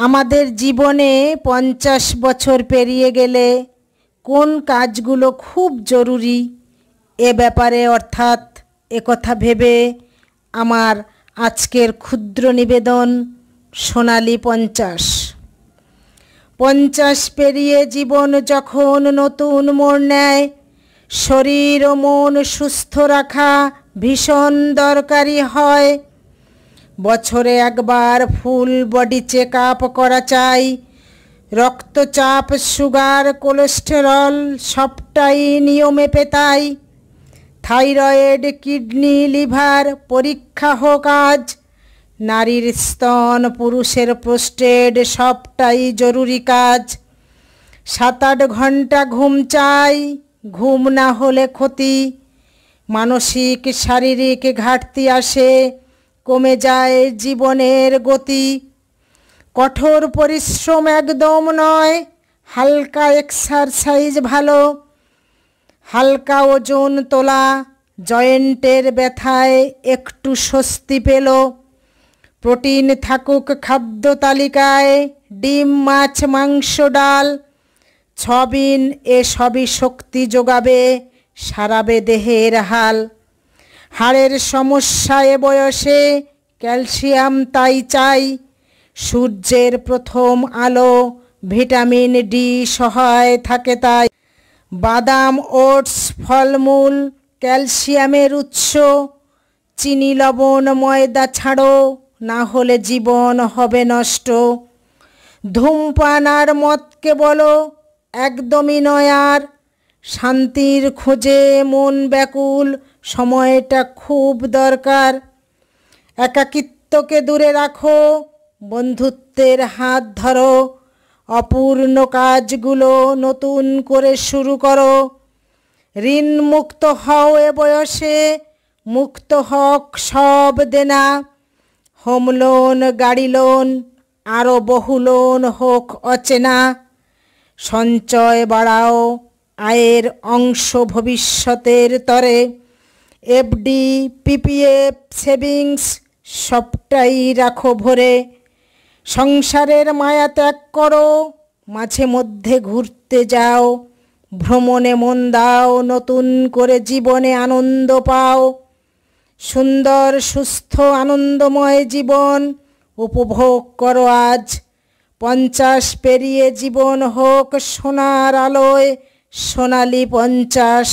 আমাদের জীবনে 50 বছর পেরিয়ে গেলে কোন কাজগুলো খুব জরুরি এ ব্যাপারে অর্থাৎ একথা ভেবে আমার আজকের ক্ষুদ্র নিবেদন সোনালী 50। 50 পেরিয়ে জীবন যখন নতুন মোড় নেয়, শরীর ও মন সুস্থ রাখা ভীষণ দরকারি হয়। বছরে একবার ফুল বডি চেক আপ করা চাই। রক্তচাপ, সুগার, কোলেস্টেরল সবটাই নিয়মে পেতাই। থাইরয়েড, কিডনি, লিভার পরীক্ষা হোক আজ। নারীর স্তন, পুরুষের প্রোস্টেট সবটাই জরুরি কাজ। 7-8 ঘন্টা ঘুম চাই, ঘুম না হলে ক্ষতি। মানসিক শারীরিক ঘাটতি আসে, কমে যায় জীবনের গতি। কঠোর পরিশ্রম একদম নয়, হালকা এক্সারসাইজ ভালো। হালকা ওজন তোলা জয়েন্টের ব্যথায় একটু স্বস্তি পেল। প্রোটিন থাকুক খাদ্য তালিকায়, ডিম, মাছ, মাংস, ডাল। ছবিন এসবই শক্তি যোগাবে, সারাবে দেহের হাল। হাড়ের সমস্যা এ বয়সে ক্যালসিয়াম তাই চাই। সূর্যের প্রথম আলো, ভিটামিন ডি সহায় থাকে তাই। বাদাম, ওটস, ফলমূল ক্যালসিয়ামের উৎস। চিনি, লবণ, ময়দা ছাড়ো, না হলে জীবন হবে নষ্ট। ধূমপান আর মদকে বলো একদমই নয় আর। শান্তির খোঁজে মন ব্যাকুল, সময়টা খুব দরকার। একাকিত্বকে দূরে রাখো, বন্ধুত্বের হাত ধরো। অপূর্ণ কাজগুলো নতুন করে শুরু করো। ঋণ মুক্ত হও এ বয়সে, মুক্ত হক সব দেনা। হোম লোন, গাড়ি লোন, আরও বহু লোন হোক অচেনা। সঞ্চয় বাড়াও, আয়ের অংশ ভবিষ্যতের তরে। এফডি, পিপিএফ, সেভিংস সবটাই রাখো ভরে। সংসারের মায়া ত্যাগ করো, মাঝে মধ্যে ঘুরতে যাও। ভ্রমণে মন দাও, নতুন করে জীবনে আনন্দ পাও। সুন্দর, সুস্থ, আনন্দময় জীবন উপভোগ করো আজ। 50 পেরিয়ে জীবন হোক সোনার আলোয়, সোনালী 50।